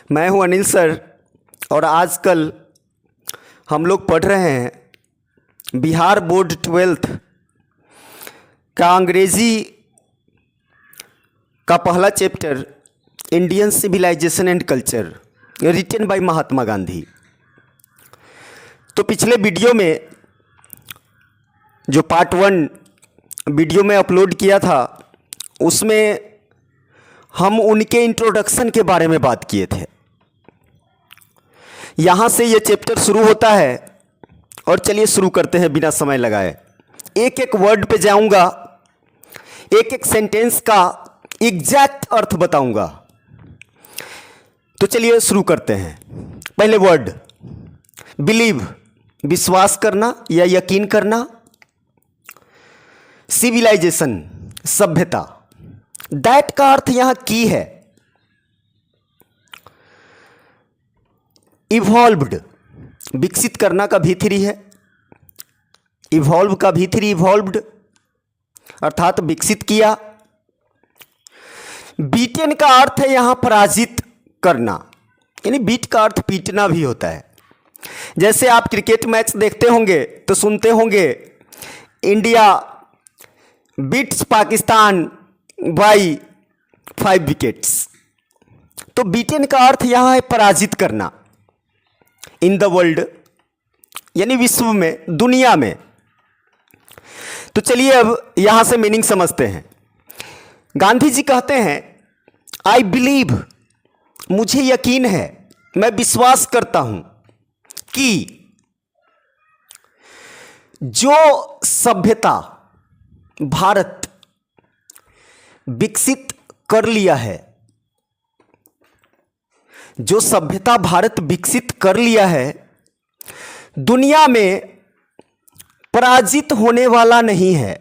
मैं हूं अनिल सर और आजकल हम लोग पढ़ रहे हैं बिहार बोर्ड 12th का अंग्रेज़ी का पहला chapter Indian civilisation and culture written by Mahatma Gandhi. तो पिछले वीडियो में जो पार्ट 1 वीडियो में अपलोड किया था उसमें हम उनके इंट्रोडक्शन के बारे में बात किए थे। यहाँ से ये चैप्टर शुरू होता है और चलिए शुरू करते हैं बिना समय लगाए। एक एक वर्ड पे जाऊंगा, एक एक सेंटेंस का एग्जैक्ट अर्थ बताऊंगा। तो चलिए शुरू करते हैं। पहले वर्ड बिलीव, विश्वास करना या यकीन करना। सिविलाइजेशन, सभ्यता, दैट का अर्थ यहां की है। इवॉल्व्ड, विकसित करना का भीतरी है। इवॉल्व का भीतरी इवॉल्व्ड अर्थात विकसित किया। बीटन का अर्थ है यहां पराजित करना, यानी बीट का अर्थ पीटना भी होता है। जैसे आप क्रिकेट मैच देखते होंगे तो सुनते होंगे India beats Pakistan by 5 wickets. तो बीटन का अर्थ यहां है पराजित करना। इन द वर्ल्ड यानी विश्व में, दुनिया में। तो चलिए अब यहां से मीनिंग समझते हैं। गांधी जी कहते हैं आई बिलीव, मुझे यकीन है, मैं विश्वास करता हूं कि जो सभ्यता भारत विकसित कर लिया है, जो सभ्यता भारत विकसित कर लिया है, दुनिया में पराजित होने वाला नहीं है।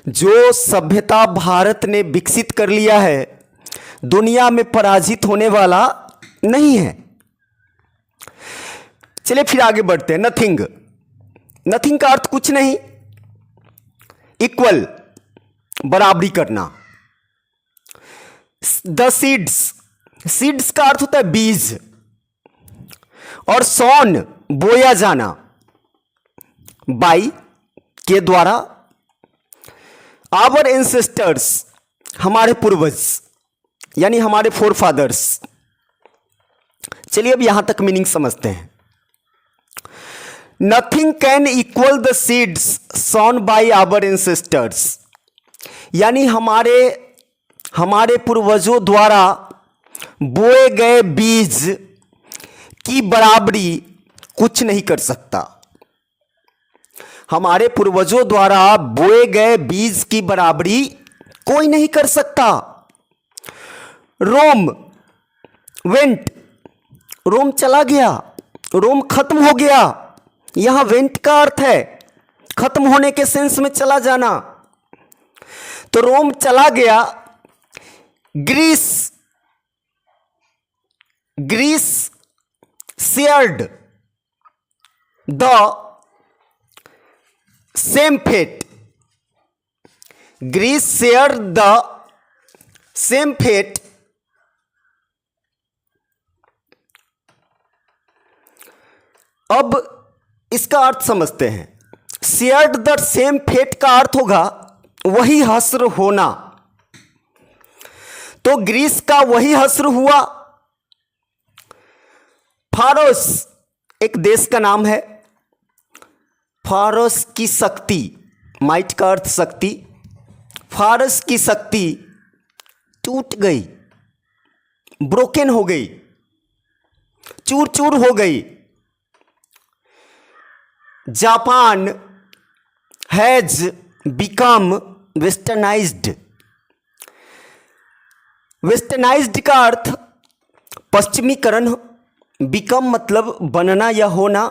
जो सभ्यता भारत ने विकसित कर लिया है, दुनिया में पराजित होने वाला नहीं है। चलिए फिर आगे बढ़ते हैं। नथिंग, नथिंग का अर्थ कुछ नहीं। इक्वल, बराबरी करना। द सीड्स, सीड्स का अर्थ होता है बीज। और सॉन, बोया जाना। बाई, के द्वारा। आवर एंसेस्टर्स, हमारे पूर्वज यानी हमारे फोरफादर्स। चलिए अब यहां तक मीनिंग समझते हैं। Nothing can equal the seeds sown by our ancestors, यानी हमारे पूर्वजों द्वारा बोए गए बीज की बराबरी कुछ नहीं कर सकता। हमारे पूर्वजों द्वारा बोए गए बीज की बराबरी कोई नहीं कर सकता। रोम वेंट, रोम चला गया, रोम खत्म हो गया। यहां वेंट का अर्थ है खत्म होने के सेंस में चला जाना। तो रोम चला गया। Greece, Greece shared the same fate, Greece share the same fate. अब इसका अर्थ समझते हैं। शेयर्ड द सेम फेट का अर्थ होगा वही हश्र होना। तो ग्रीस का वही हश्र हुआ। फारोस एक देश का नाम है। फारस की शक्ति, माइट का अर्थ शक्ति। फारस की शक्ति टूट गई, ब्रोकन हो गई, चूर चूर हो गई। Japan has become westernised. Westernised का अर्थ पश्चिमीकरण। बिकम मतलब बनना या होना।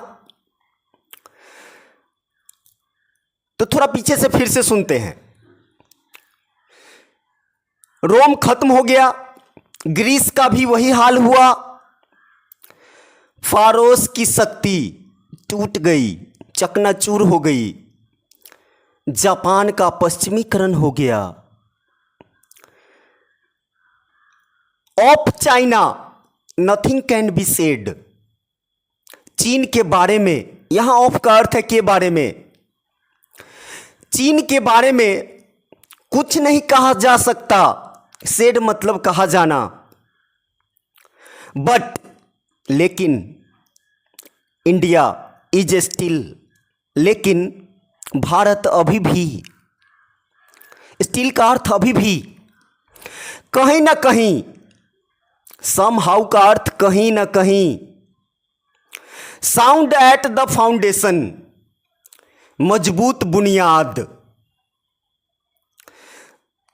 तो थोड़ा पीछे से फिर से सुनते हैं। रोम खत्म हो गया, ग्रीस का भी वही हाल हुआ। फारोस की शक्ति टूट गई, चकनाचूर हो गई। जापान का पश्चिमीकरण हो गया। Of China nothing can be said. चीन के बारे में, यहां ऑफ का अर्थ है के बारे में। चीन के बारे में कुछ नहीं कहा जा सकता। सेड मतलब कहा जाना। बट लेकिन इंडिया इज स्टिल, लेकिन भारत अभी भी, स्टिल का अर्थ अभी भी, कहीं ना कहीं, सम हाउ का अर्थ कहीं ना कहीं, साउंड एट द फाउंडेशन, मजबूत बुनियाद।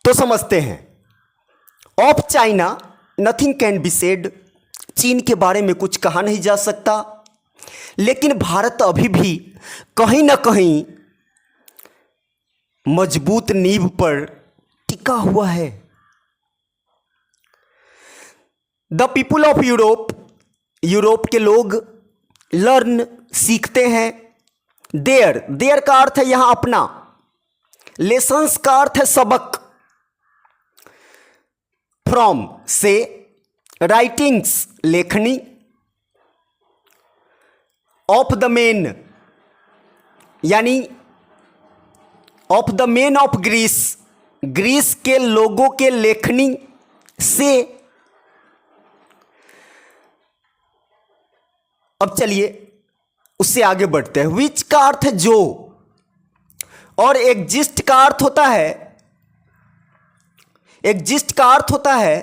तो समझते हैं, of China nothing can be said. चीन के बारे में कुछ कहा नहीं जा सकता, लेकिन भारत अभी भी कहीं ना कहीं मजबूत नींव पर टिका हुआ है। The people of Europe, Europe के लोग, लर्न सीखते हैं। देयर, देयर का अर्थ है यहां अपना। लेसन्स का अर्थ है सबक। फ्रॉम से, राइटिंग्स लेखनी। ऑफ द मेन यानी of the men of Greece, Greece के लोगों के लेखनी से। अब चलिए उससे आगे बढ़ते हैं। विच का अर्थ है जो, और एग्जिस्ट का अर्थ होता है, एग्जिस्ट का अर्थ होता है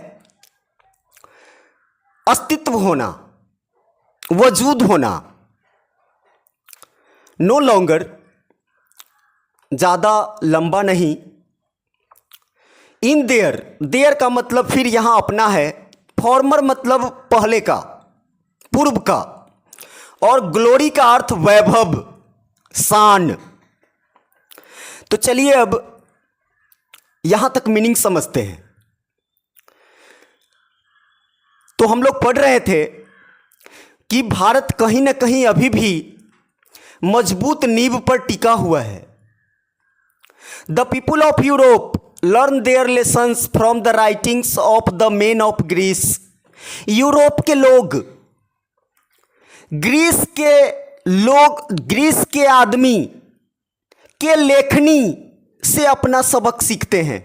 अस्तित्व होना, वजूद होना। नो लॉन्गर, ज्यादा लंबा नहीं। इन देयर, देयर का मतलब फिर यहां अपना है। फॉर्मर मतलब पहले का, पूर्व का। और ग्लोरी का अर्थ वैभव, शान। तो चलिए अब यहां तक मीनिंग समझते हैं। तो हम लोग पढ़ रहे थे कि भारत कहीं ना कहीं अभी भी मजबूत नींव पर टिका हुआ है। The people of Europe learn their lessons from the writings of the men of Greece. Europe के लोग, ग्रीस के लोग, ग्रीस के आदमी के लेखनी से अपना सबक सीखते हैं।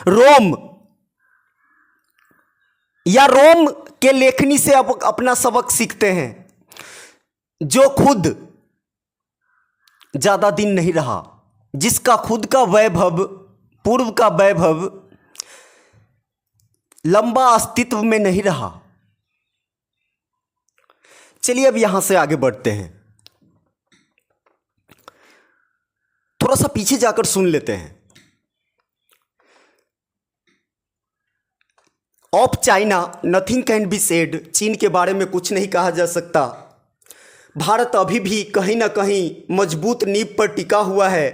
रोम या रोम के लेखनी से अपना सबक सीखते हैं, जो खुद ज्यादा दिन नहीं रहा, जिसका खुद का वैभव, पूर्व का वैभव लंबा अस्तित्व में नहीं रहा। चलिए अब यहां से आगे बढ़ते हैं। थोड़ा सा पीछे जाकर सुन लेते हैं। Of China nothing can be said. चीन के बारे में कुछ नहीं कहा जा सकता। भारत अभी भी कहीं ना कहीं मजबूत नींव पर टिका हुआ है।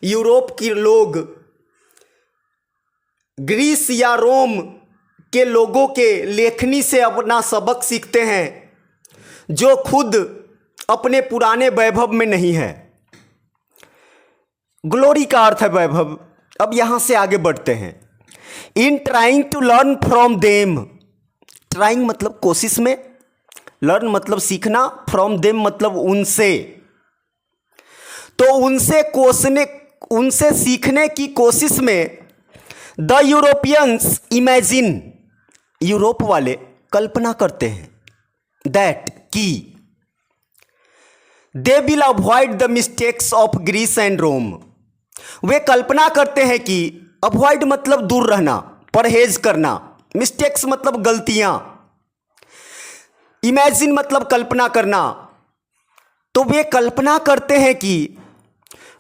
यूरोप के लोग ग्रीस या रोम के लोगों के लेखनी से अपना सबक सीखते हैं, जो खुद अपने पुराने वैभव में नहीं है। ग्लोरी का अर्थ है वैभव। अब यहां से आगे बढ़ते हैं। In trying to learn from them, trying मतलब कोशिश में, लर्न मतलब सीखना, फ्रॉम देम मतलब उनसे। तो उनसे सीखने की कोशिश में द यूरोपियंस इमेजिन, यूरोप वाले कल्पना करते हैं, दैट की they will avoid the mistakes of Greece and Rome. वे कल्पना करते हैं कि अवॉइड मतलब दूर रहना, परहेज करना, मिस्टेक्स मतलब गलतियां, इमेजिन मतलब कल्पना करना। तो वे कल्पना करते हैं कि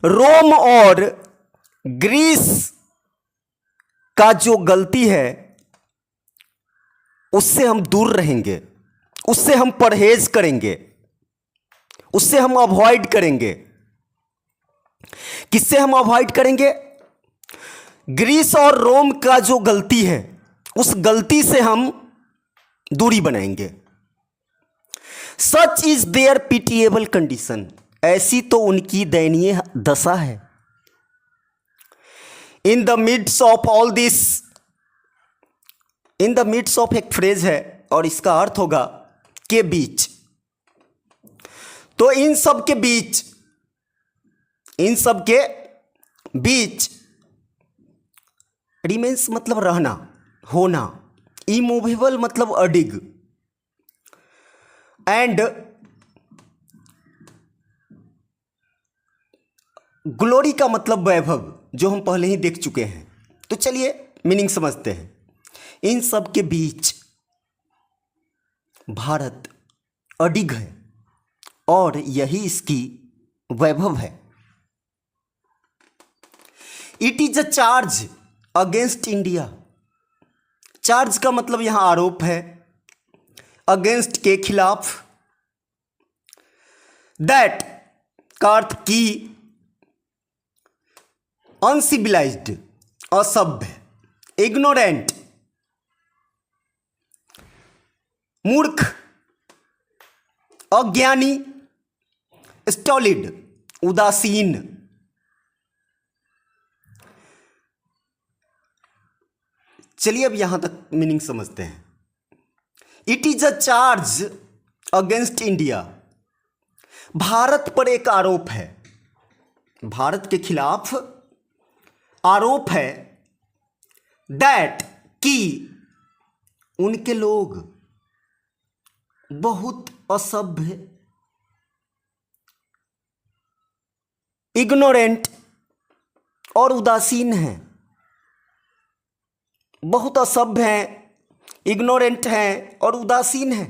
रोम और ग्रीस का जो गलती है उससे हम दूर रहेंगे, उससे हम परहेज करेंगे, उससे हम अवॉइड करेंगे। किससे हम अवॉइड करेंगे? ग्रीस और रोम का जो गलती है उस गलती से हम दूरी बनाएंगे। Such is their pitiable condition, ऐसी तो उनकी दयनीय दशा है। In the midst of all this in the midst of एक फ्रेज है और इसका अर्थ होगा के बीच। तो इन सब के बीच, इन सब के बीच, रिमेन्स मतलब रहना, होना, इमूवेबल मतलब अडिग, एंड ग्लोरी का मतलब वैभव, जो हम पहले ही देख चुके हैं। तो चलिए मीनिंग समझते हैं। इन सब के बीच भारत अडिग है और यही इसकी वैभव है। It is a charge against India. Charge का मतलब यहां आरोप है, अगेंस्ट के खिलाफ, दैट का अर्थ की, अनसिविलाइज्ड असभ्य, इग्नोरेंट मूर्ख, अज्ञानी, स्टॉलिड उदासीन। चलिए अब यहां तक मीनिंग समझते हैं। It is a charge against India, Bharat पर एक आरोप है, भारत के खिलाफ आरोप है, दैट कि उनके लोग बहुत असभ्य, इग्नोरेंट और उदासीन हैं। बहुत असभ्य हैं, इग्नोरेंट हैं और उदासीन हैं।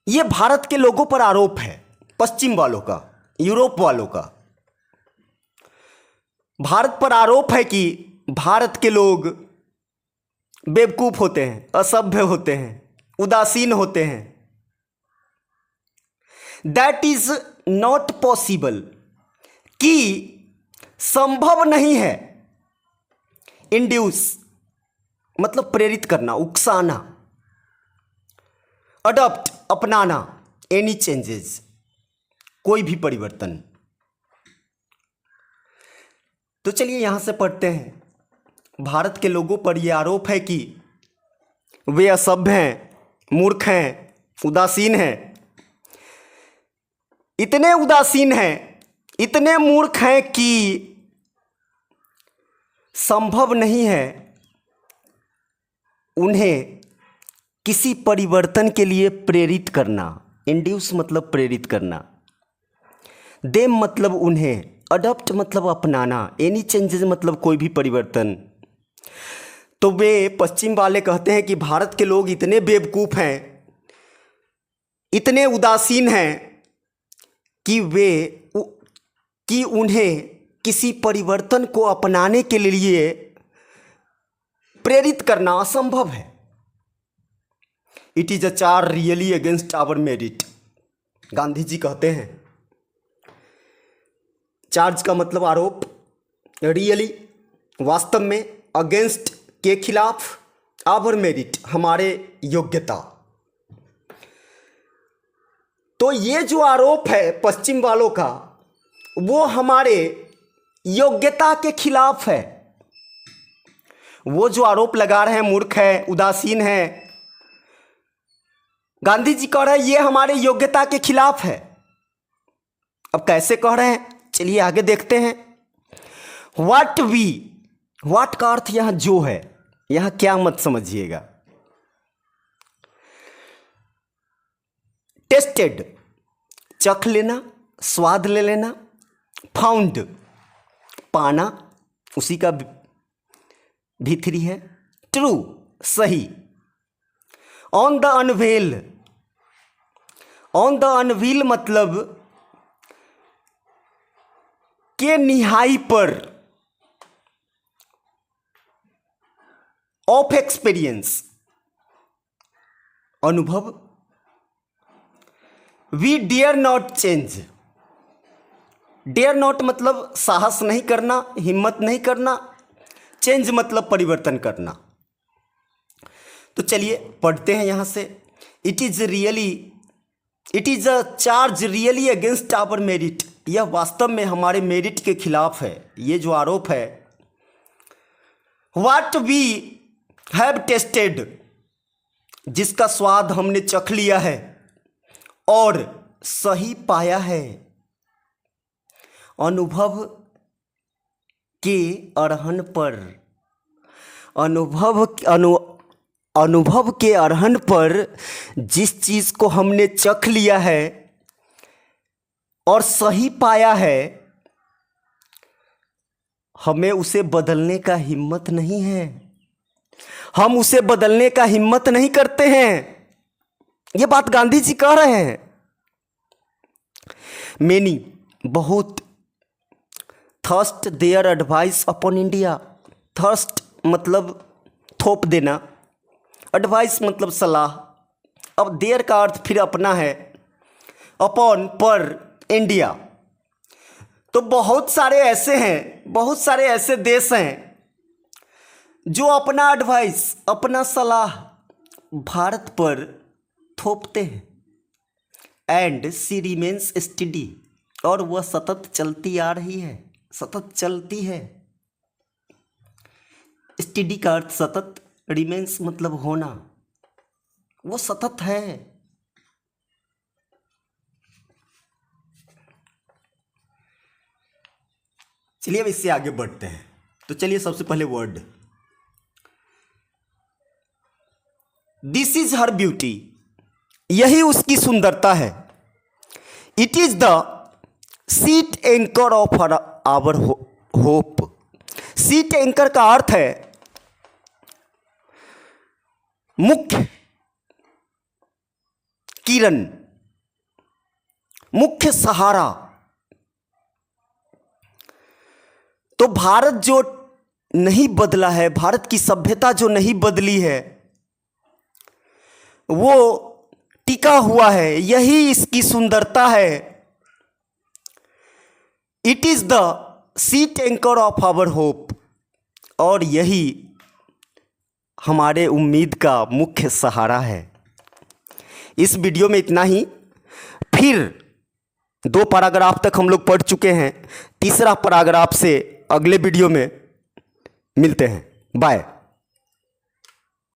यह भारत के लोगों पर आरोप है, पश्चिम वालों का, यूरोप वालों का। भारत पर आरोप है कि भारत के लोग बेवकूफ होते हैं, असभ्य होते हैं, उदासीन होते हैं। दैट इज नॉट पॉसिबल, कि संभव नहीं है, इंड्यूस मतलब प्रेरित करना, उकसाना, अडॉप्ट अपनाना, एनी चेंजेस कोई भी परिवर्तन। तो चलिए यहां से पढ़ते हैं। भारत के लोगों पर यह आरोप है कि वे असभ्य हैं, मूर्ख हैं, उदासीन हैं। इतने उदासीन हैं, इतने मूर्ख हैं कि संभव नहीं है उन्हें किसी परिवर्तन के लिए प्रेरित करना। इंड्यूस मतलब प्रेरित करना, देम मतलब उन्हें, अडॉप्ट मतलब अपनाना, एनी चेंजेस मतलब कोई भी परिवर्तन। तो वे पश्चिम वाले कहते हैं कि भारत के लोग इतने बेवकूफ़ हैं, इतने उदासीन हैं कि उन्हें किसी परिवर्तन को अपनाने के लिए प्रेरित करना असंभव है। It is a charge really against our merit. Gandhi ji कहते हैं, चार्ज का मतलब आरोप, रियली वास्तव में, अगेंस्ट के खिलाफ, आवर मेरिट हमारे योग्यता। तो ये जो आरोप है पश्चिम वालों का, वो हमारे योग्यता के खिलाफ है। वो जो आरोप लगा रहे हैं, मूर्ख है, उदासीन है, गांधी जी कह रहे हैं ये हमारे योग्यता के खिलाफ है। अब कैसे कह रहे हैं, चलिए आगे देखते हैं। वाट का अर्थ यहां जो है, यहां क्या मत समझिएगा। टेस्टेड चख लेना, स्वाद ले लेना, फाउंड पाना, उसी का भीतरी है, ट्रू सही, on the anvil, on the anvil मतलब के निहाई पर, ऑफ एक्सपीरियंस अनुभव, we dare not change, dare not मतलब साहस नहीं करना, हिम्मत नहीं करना, चेंज मतलब परिवर्तन करना। तो चलिए पढ़ते हैं यहां से। It is a charge really against our merit, यह वास्तव में हमारे मेरिट के खिलाफ है। ये जो आरोप है व्हाट वी हैव टेस्टेड, जिसका स्वाद हमने चख लिया है और सही पाया है। अनुभव के अरहन पर, अनुभव के अरहन पर जिस चीज़ को हमने चख लिया है और सही पाया है, हमें उसे बदलने का हिम्मत नहीं है। हम उसे बदलने का हिम्मत नहीं करते हैं। ये बात गांधी जी कह रहे हैं। मेनी, बहुत, thrust their advice upon India. Thrust मतलब थोप देना, एडवाइस मतलब सलाह। अब देयर का अर्थ फिर अपना है, अपॉन पर इंडिया। तो बहुत सारे ऐसे देश हैं जो अपना एडवाइस, अपना सलाह भारत पर थोपते हैं। एंड शी रिमेन्स स्टडी, और वह सतत चलती आ रही है, सतत चलती है। स्टडी का अर्थ सतत, रिमेन्स मतलब होना, वो सतत है। चलिए अब इससे आगे बढ़ते हैं। तो चलिए सबसे पहले word, this is her beauty, यही उसकी सुंदरता है। It is the sheet anchor of our hope. Sheet anchor का अर्थ है मुख्य किरण, मुख्य सहारा। तो भारत जो नहीं बदला है, भारत की सभ्यता जो नहीं बदली है, वो टिका हुआ है, यही इसकी सुंदरता है। It is the sheet anchor of our hope, और यही हमारे उम्मीद का मुख्य सहारा है। इस वीडियो में इतना ही। फिर 2 पैराग्राफ तक हम लोग पढ़ चुके हैं। तीसरा पैराग्राफ से अगले वीडियो में मिलते हैं। बाय।